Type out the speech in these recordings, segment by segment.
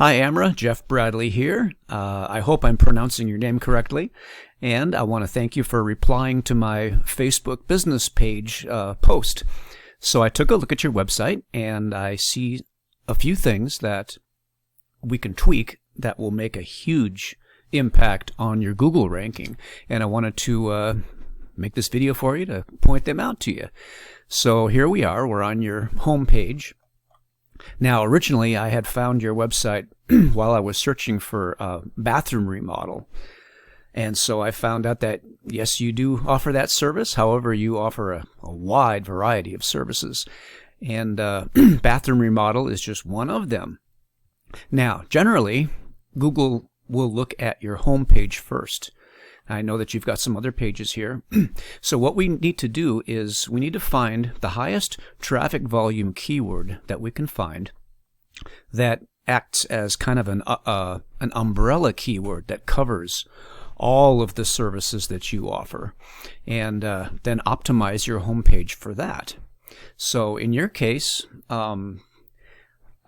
Hi, Amra. Jeff Bradley here. I hope I'm pronouncing your name correctly. And I want to thank you for replying to my Facebook business page post. So I took a look at your website, and I see a few things that we can tweak that will make a huge impact on your Google ranking. And I wanted to make this video for you to point them out to you. So here we are. We're on your home page. Now, originally, I had found your website while I was searching for a bathroom remodel. And so I found out that, yes, you do offer that service. However, you offer a wide variety of services. And bathroom remodel is just one of them. Now, generally, Google will look at your home page first. I know that you've got some other pages here. So what we need to do is we need to find the highest traffic volume keyword that we can find that acts as kind of an umbrella keyword that covers all of the services that you offer, and then optimize your homepage for that. So in your case,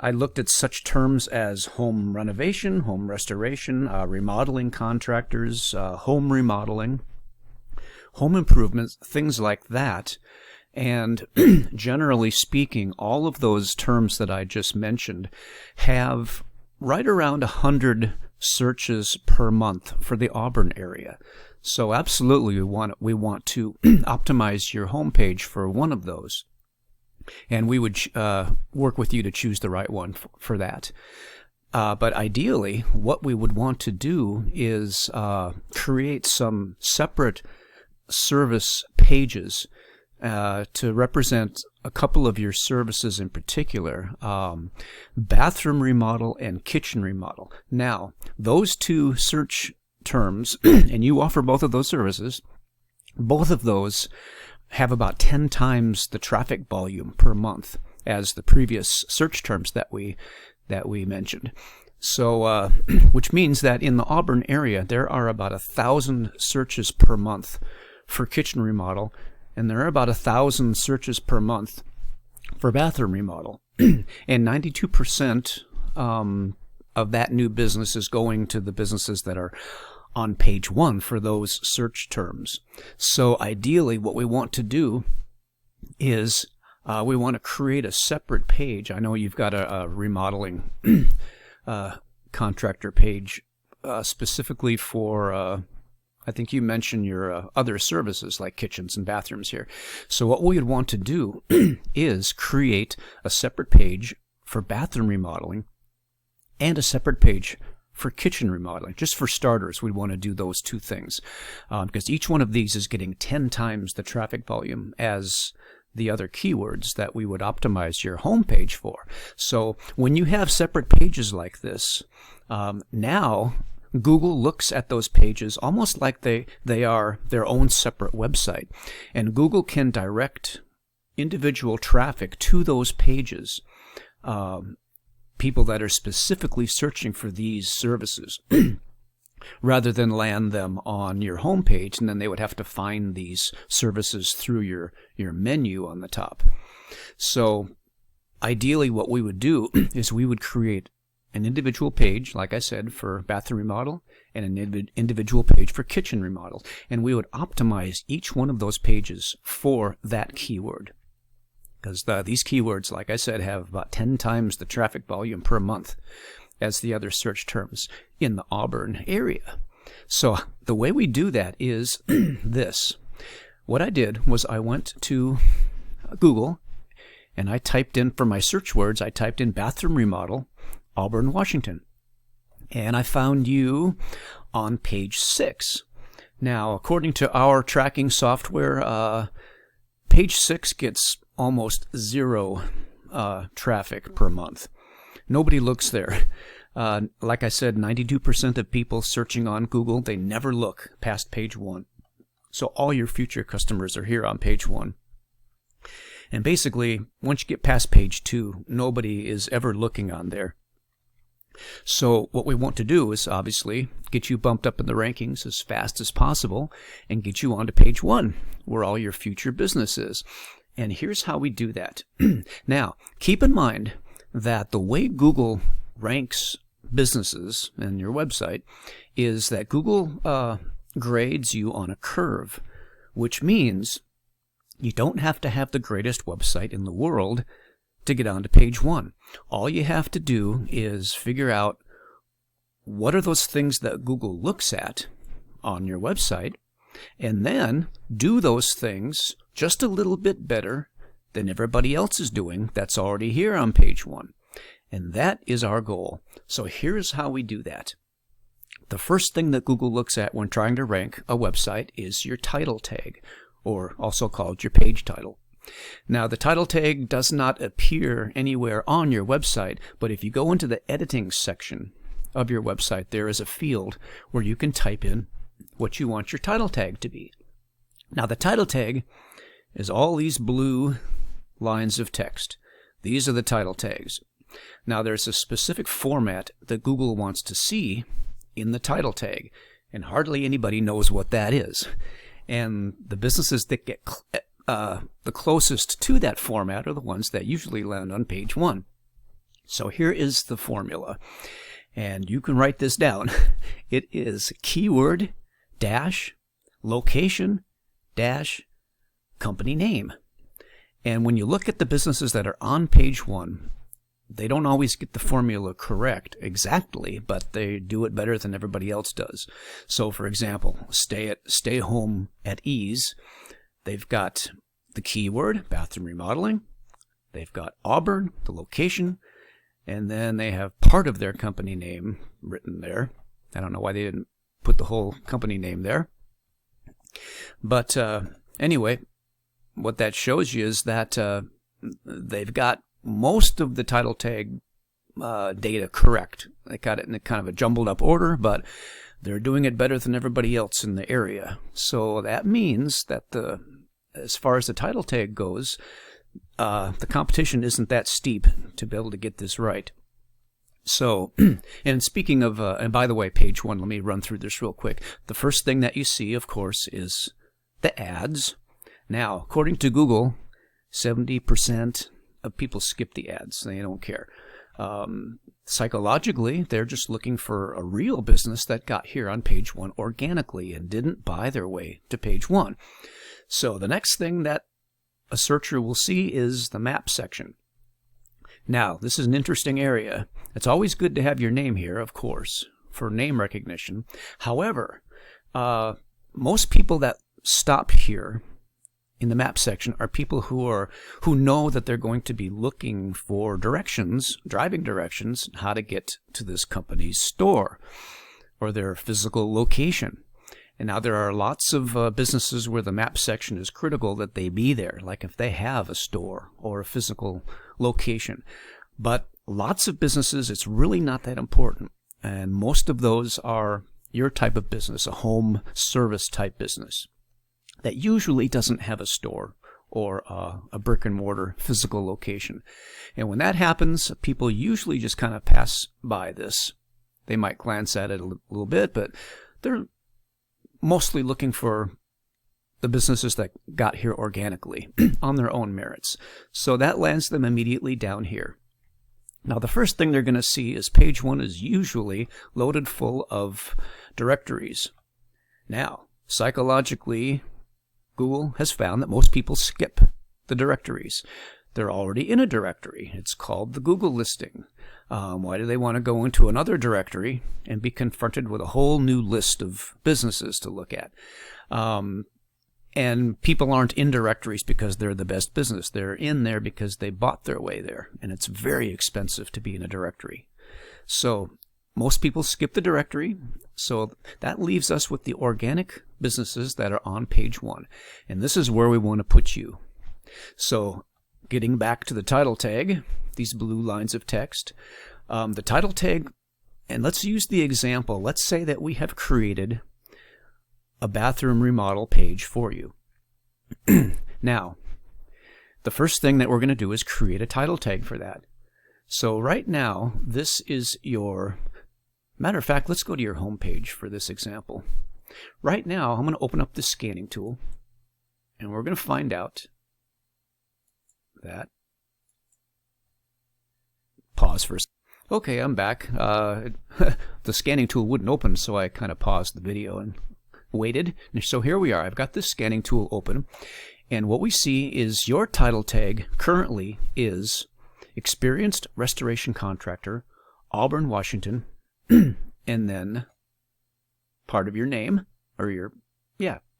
I looked at such terms as home renovation, home restoration, remodeling contractors, home remodeling, home improvements, things like that. And generally speaking, all of those terms that I just mentioned have right around 100 searches per month for the Auburn area. So absolutely we want to optimize your homepage for one of those. And we would work with you to choose the right one for that. But ideally, what we would want to do is create some separate service pages to represent a couple of your services in particular, bathroom remodel and kitchen remodel. Now, those two search terms, and you offer both of those services, both of those have about 10 times the traffic volume per month as the previous search terms that we mentioned. So, which means that in the Auburn area, there are about 1,000 searches per month for kitchen remodel, and there are about 1,000 searches per month for bathroom remodel. And 92% of that new business is going to the businesses that are on page one for those search terms. So ideally, what we want to do is we want to create a separate page. I know you've got a remodeling contractor page specifically for, I think you mentioned your other services like kitchens and bathrooms here. So what we would want to do is create a separate page for bathroom remodeling and a separate page for kitchen remodeling. Just for starters, we want to do those two things because each one of these is getting 10 times the traffic volume as the other keywords that we would optimize your homepage for. So when you have separate pages like this, now Google looks at those pages almost like they are their own separate website, and Google can direct individual traffic to those pages. People that are specifically searching for these services rather than land them on your homepage, and then they would have to find these services through your menu on the top. So ideally what we would do is we would create an individual page, like I said, for bathroom remodel and an individual page for kitchen remodel, and we would optimize each one of those pages for that keyword. Because these keywords, like I said, have about 10 times the traffic volume per month as the other search terms in the Auburn area. So the way we do that is this. What I did was I went to Google and I typed in, for my search words, I typed in bathroom remodel, Auburn, Washington. And I found you on page 6. Now, according to our tracking software, page 6 gets almost zero traffic per month. Nobody looks there. Like I said, 92% of people searching on Google, they never look past page 1. So all your future customers are here on page 1. And basically, once you get past page 2, nobody is ever looking on there. So what we want to do is obviously get you bumped up in the rankings as fast as possible and get you onto page 1, where all your future business is. And here's how we do that. Now, keep in mind that the way Google ranks businesses and your website is that Google grades you on a curve, which means you don't have to have the greatest website in the world to get onto page 1. All you have to do is figure out what are those things that Google looks at on your website, and then do those things just a little bit better than everybody else is doing that's already here on page 1. And that is our goal. So here's how we do that. The first thing that Google looks at when trying to rank a website is your title tag, or also called your page title. Now, the title tag does not appear anywhere on your website, but if you go into the editing section of your website, there is a field where you can type in what you want your title tag to be. Now, the title tag is all these blue lines of text. These are the title tags. Now, there's a specific format that Google wants to see in the title tag, and hardly anybody knows what that is. And the businesses that get the closest to that format are the ones that usually land on page 1. So here is the formula, and you can write this down. It is keyword dash location dash company name. And when you look at the businesses that are on page 1, they don't always get the formula correct exactly, but they do it better than everybody else does. So, for example, stay home at ease. They've got the keyword, bathroom remodeling. They've got Auburn, the location, and then they have part of their company name written there. I don't know why they didn't put the whole company name there. But anyway, what that shows you is that they've got most of the title tag data correct. They got it in a kind of a jumbled up order, but they're doing it better than everybody else in the area. So that means that as far as the title tag goes, the competition isn't that steep to be able to get this right. So, and speaking of, and by the way, page 1, let me run through this real quick. The first thing that you see, of course, is the ads. Now, according to Google, 70% of people skip the ads. They don't care. Psychologically, they're just looking for a real business that got here on page 1 organically and didn't buy their way to page 1. So the next thing that a searcher will see is the map section. Now, this is an interesting area. It's always good to have your name here, of course, for name recognition. However, most people that stop here in the map section are people who know that they're going to be looking for directions, driving directions, how to get to this company's store or their physical location. And now there are lots of businesses where the map section is critical that they be there, like if they have a store or a physical location. But lots of businesses, it's really not that important. And most of those are your type of business, a home service type business that usually doesn't have a store or a brick and mortar physical location. And when that happens, people usually just kind of pass by this. They might glance at it a little bit, but they're mostly looking for the businesses that got here organically on their own merits. So that lands them immediately down here. Now, the first thing they're going to see is page 1 is usually loaded full of directories. Now, psychologically, Google has found that most people skip the directories. They're already in a directory. It's called the Google listing. Why do they want to go into another directory and be confronted with a whole new list of businesses to look at? And people aren't in directories because they're the best business. They're in there because they bought their way there, and it's very expensive to be in a directory. So most people skip the directory, so that leaves us with the organic businesses that are on page 1. And this is where we want to put you. So getting back to the title tag, these blue lines of text, the title tag, and let's use the example. Let's say that we have created a bathroom remodel page for you. Now, the first thing that we're going to do is create a title tag for that. So right now, this is your... Matter of fact, let's go to your home page for this example. Right now, I'm going to open up the scanning tool, and we're going to find out that... Pause for a second. Okay, I'm back. The scanning tool wouldn't open, so I kind of paused the video and waited. And so here we are. I've got this scanning tool open, and what we see is your title tag currently is Experienced Restoration Contractor, Auburn, Washington, and then part of your name, or your,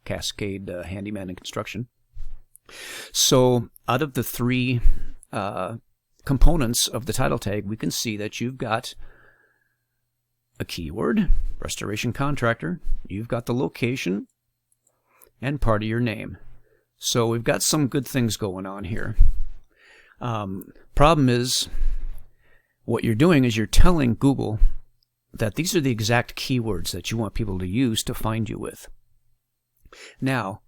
Cascade Handyman and Construction. So out of the three components of the title tag, we can see that you've got a keyword, restoration contractor, you've got the location, and part of your name. So we've got some good things going on here. Problem is, what you're doing is you're telling Google that these are the exact keywords that you want people to use to find you with. Now,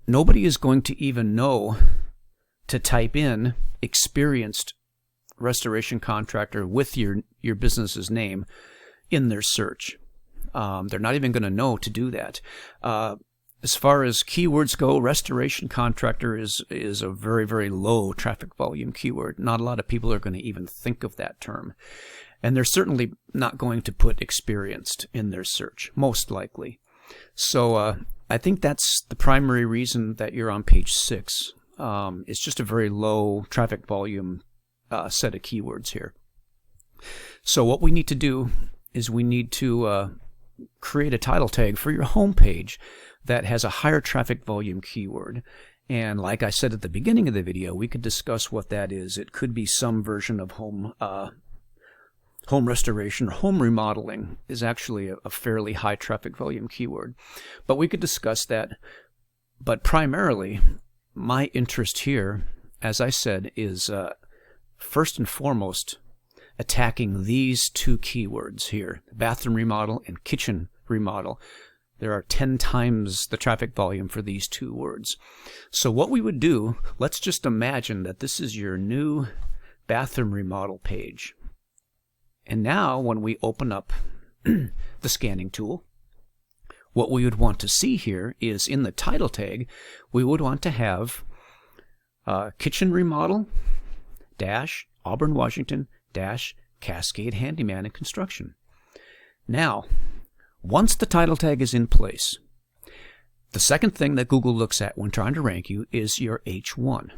nobody is going to even know to type in experienced restoration contractor with your business's name in their search. They're not even going to know to do that. As far as keywords go, restoration contractor is a very, very low traffic volume keyword. Not a lot of people are going to even think of that term. And they're certainly not going to put experienced in their search, most likely. So I think that's the primary reason that you're on page 6. It's just a very low traffic volume set of keywords here. So what we need to do is we need to create a title tag for your home page that has a higher traffic volume keyword. And like I said at the beginning of the video, we could discuss what that is. It could be some version of home restoration or home remodeling is actually a fairly high traffic volume keyword. But we could discuss that. But primarily, my interest here, as I said, is first and foremost attacking these two keywords here, bathroom remodel and kitchen remodel. There are 10 times the traffic volume for these two words. So what we would do, let's just imagine that this is your new bathroom remodel page. And now when we open up the scanning tool, what we would want to see here is in the title tag, we would want to have kitchen remodel dash Auburn, Washington dash Cascade Handyman and Construction. Now, once the title tag is in place, the second thing that Google looks at when trying to rank you is your H1.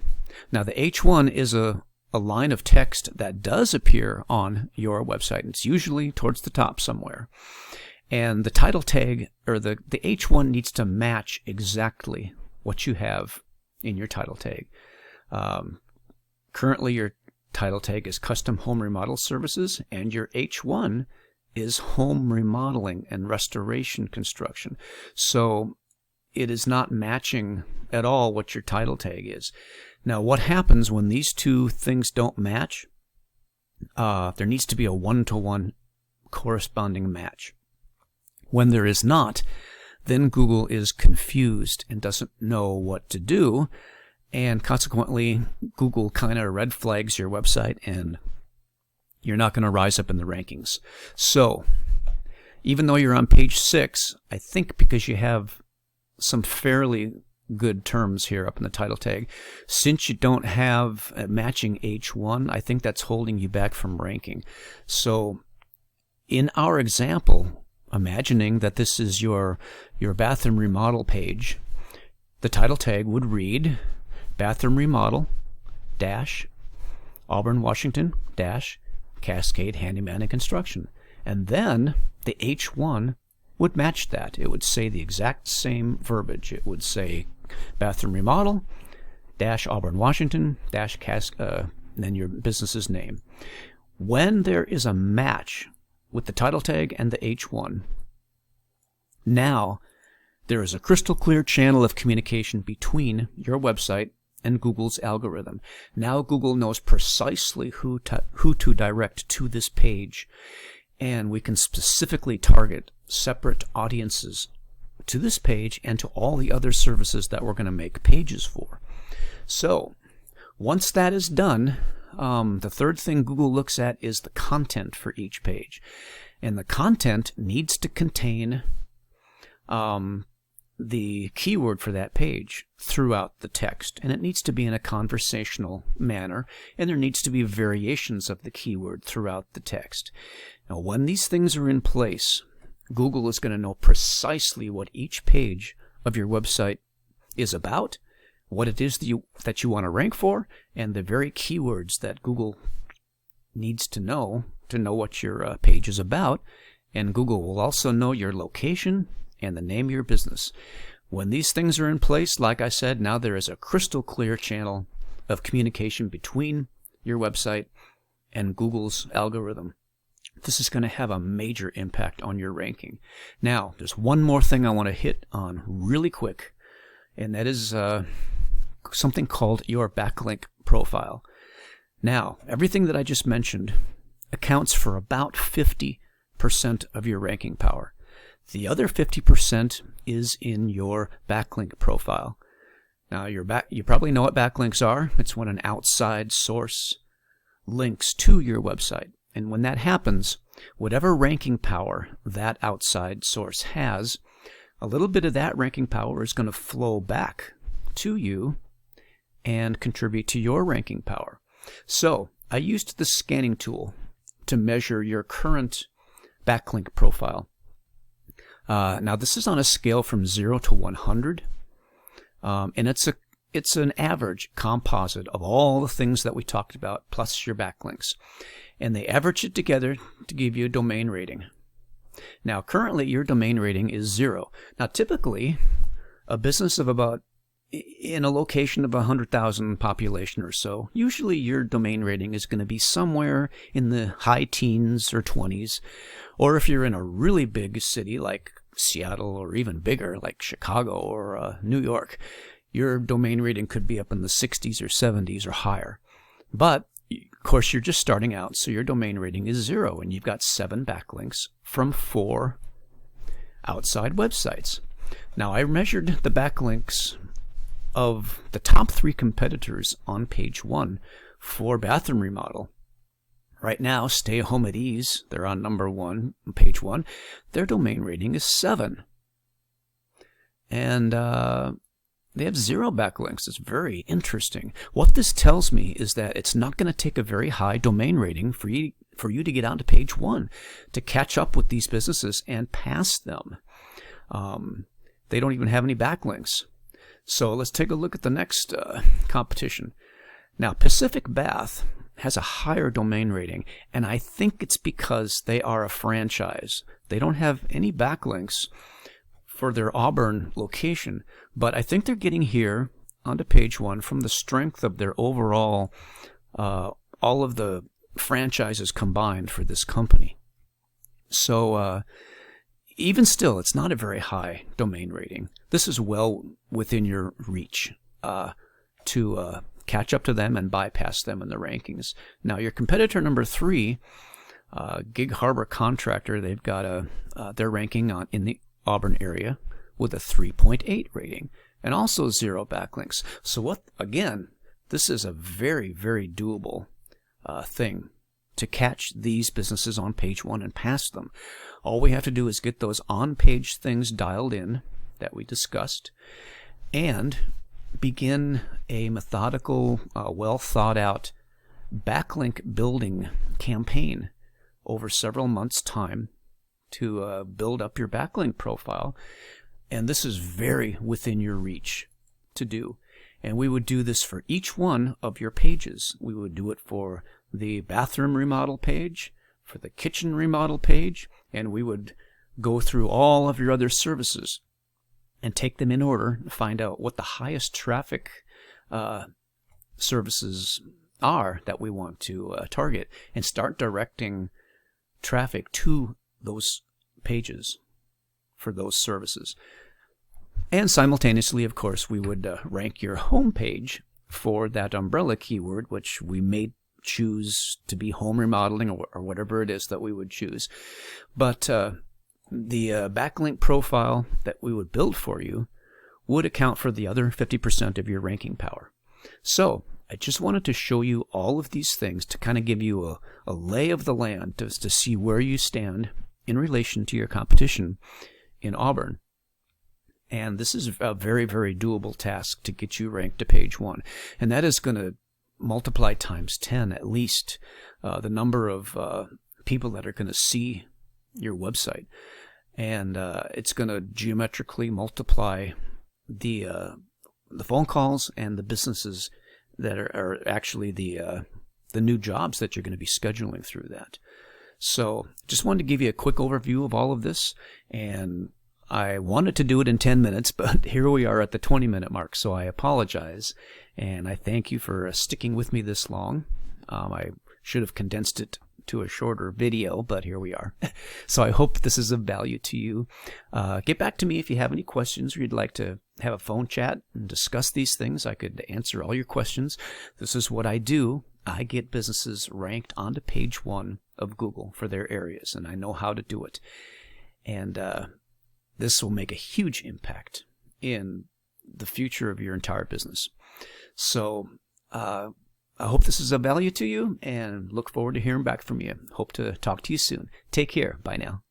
Now, the H1 is a line of text that does appear on your website. It's usually towards the top somewhere. And the title tag, or the H1 needs to match exactly what you have in your title tag. Currently, your title tag is Custom Home Remodel Services, and your H1 is Home Remodeling and Restoration Construction. So it is not matching at all what your title tag is. Now, what happens when these two things don't match? There needs to be a one-to-one corresponding match. When there is not, then Google is confused and doesn't know what to do, and consequently, Google kind of red flags your website, and you're not going to rise up in the rankings. So, even though you're on page 6, I think because you have some fairly good terms here up in the title tag, since you don't have a matching H1, I think that's holding you back from ranking. So, in our example, imagining that this is your bathroom remodel page, the title tag would read bathroom remodel dash Auburn, Washington dash Cascade Handyman and Construction. And then the H1 would match that. It would say the exact same verbiage. It would say bathroom remodel dash Auburn, Washington dash and then your business's name. When there is a match with the title tag and the H1, now there is a crystal clear channel of communication between your website and Google's algorithm. Now Google knows precisely who to direct to this page, and we can specifically target separate audiences to this page and to all the other services that we're going to make pages for. So once that is done, the third thing Google looks at is the content for each page. And the content needs to contain the keyword for that page throughout the text, and it needs to be in a conversational manner, and there needs to be variations of the keyword throughout the text. Now, when these things are in place, Google is going to know precisely what each page of your website is about, what it is that you want to rank for, and the very keywords that Google needs to know what your page is about. And Google will also know your location and the name of your business. When these things are in place, like I said, now there is a crystal clear channel of communication between your website and Google's algorithm. This is going to have a major impact on your ranking. Now, there's one more thing I want to hit on really quick, and that is something called your backlink profile. Now, everything that I just mentioned accounts for about 50% of your ranking power. The other 50% is in your backlink profile. Now, you probably know what backlinks are. It's when an outside source links to your website. And when that happens, whatever ranking power that outside source has, a little bit of that ranking power is going to flow back to you and contribute to your ranking power. So I used the scanning tool to measure your current backlink profile. Now this is on a scale from 0 to 100, and it's an average composite of all the things that we talked about plus your backlinks, and they average it together to give you a domain rating. Now currently your domain rating is 0. Now typically a business of about in a location of 100,000 population or so, usually your domain rating is going to be somewhere in the high teens or 20s. Or if you're in a really big city like Seattle, or even bigger like Chicago or New York, your domain rating could be up in the 60s or 70s or higher. But of course you're just starting out, so your domain rating is 0, and you've got 7 backlinks from 4 outside websites. Now I measured the backlinks of the top 3 competitors on page 1 for bathroom remodel. Right now, Stay Home at Ease, they're on number 1, page 1. Their domain rating is 7. And they have 0 backlinks. It's very interesting. What this tells me is that it's not going to take a very high domain rating for you to get onto page 1, to catch up with these businesses and pass them. They don't even have any backlinks. So let's take a look at the next competition. Now, Pacific Bath has a higher domain rating, and I think it's because they are a franchise. They don't have any backlinks for their Auburn location, but I think they're getting here onto page 1 from the strength of their overall, all of the franchises combined for this company. So even still, it's not a very high domain rating. This is well within your reach to catch up to them and bypass them in the rankings. Now, your competitor number 3, Gig Harbor Contractor, they've got their ranking in the Auburn area with a 3.8 rating and also 0 backlinks. So again, this is a very, very doable thing to catch these businesses on page 1 and pass them. All we have to do is get those on-page things dialed in that we discussed and begin a methodical, well-thought-out backlink building campaign over several months' time to build up your backlink profile. And this is very within your reach to do. And we would do this for each one of your pages. We would do it for the bathroom remodel page, for the kitchen remodel page, and we would go through all of your other services and take them in order and find out what the highest traffic services are that we want to target, and start directing traffic to those pages for those services. And simultaneously, of course, we would rank your home page for that umbrella keyword, which we may choose to be home remodeling or whatever it is that we would choose. But the backlink profile that we would build for you would account for the other 50% of your ranking power. So I just wanted to show you all of these things to kind of give you a lay of the land to see where you stand in relation to your competition in Auburn. And this is a very, very doable task to get you ranked to page 1. And that is going to multiply times 10 at least the number of people that are going to see your website. And it's going to geometrically multiply the phone calls and the businesses that are actually the new jobs that you're going to be scheduling through that. So just wanted to give you a quick overview of all of this, and I wanted to do it in 10 minutes, but here we are at the 20-minute mark, so I apologize, and I thank you for sticking with me this long. I should have condensed it to a shorter video, but here we are. So I hope this is of value to you. Get back to me if you have any questions or you'd like to have a phone chat and discuss these things. I could answer all your questions. This is what I do. I get businesses ranked onto page 1 of Google for their areas, and I know how to do it. And this will make a huge impact in the future of your entire business. So I hope this is of value to you, and look forward to hearing back from you. Hope to talk to you soon. Take care. Bye now.